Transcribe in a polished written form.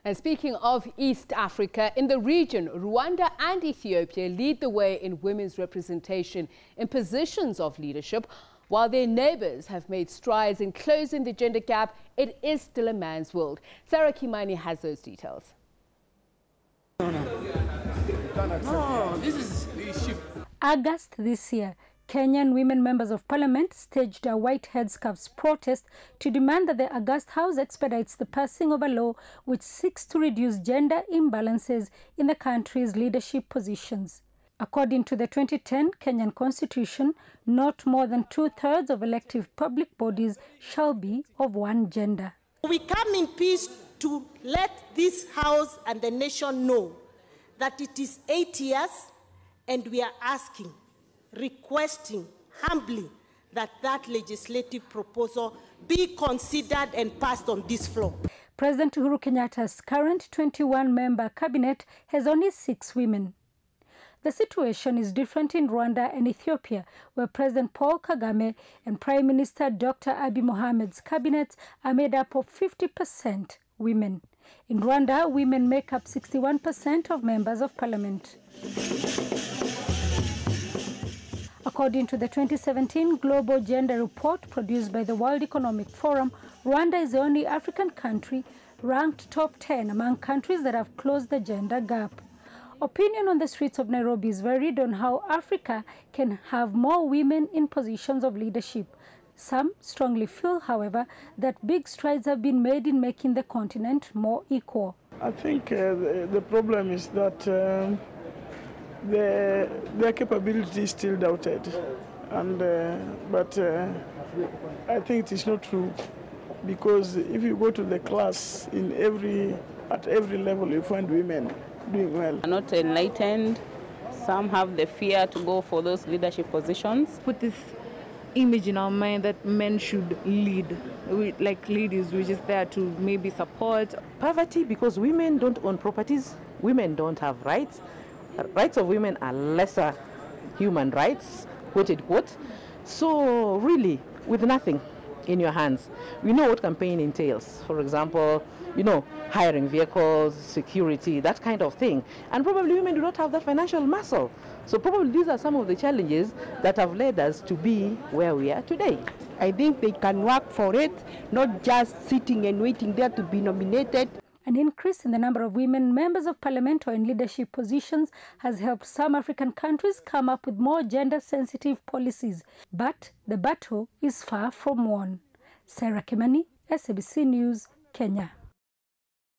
And speaking of East Africa, in the region, Rwanda and Ethiopia lead the way in women's representation in positions of leadership. While their neighbours have made strides in closing the gender gap, it is still a man's world. Sarah Kimani has those details. No, this is the ship. August this year, Kenyan women members of parliament staged a white headscarves protest to demand that the August House expedites the passing of a law which seeks to reduce gender imbalances in the country's leadership positions. According to the 2010 Kenyan Constitution, not more than 2/3 of elective public bodies shall be of one gender. We come in peace to let this House and the nation know that it is 8 years and we are asking, requesting humbly that legislative proposal be considered and passed on this floor. President Uhuru Kenyatta's current 21-member cabinet has only 6 women. The situation is different in Rwanda and Ethiopia, where President Paul Kagame and Prime Minister Dr. Abiy Mohamed's cabinets are made up of 50% women. In Rwanda, women make up 61% of members of parliament. According to the 2017 Global Gender Report produced by the World Economic Forum, Rwanda is the only African country ranked top 10 among countries that have closed the gender gap. Opinion on the streets of Nairobi is varied on how Africa can have more women in positions of leadership. Some strongly feel, however, that big strides have been made in making the continent more equal. I think the problem is that their capability is still doubted, but I think it is not true, because if you go to the class at every level, you find women doing well. Not enlightened. Some have the fear to go for those leadership positions. Put this image in our mind that men should lead, like ladies, we're just there to maybe support. Poverty, because women don't own properties, women don't have rights. Rights of women are lesser human rights, quote unquote. So really, with nothing in your hands, we know what campaign entails. For example, hiring vehicles, security, that kind of thing. And probably women do not have that financial muscle. So probably these are some of the challenges that have led us to be where we are today. I think they can work for it, not just sitting and waiting there to be nominated. An increase in the number of women members of parliament or in leadership positions has helped some African countries come up with more gender-sensitive policies. But the battle is far from won. Sarah Kimani, SABC News, Kenya.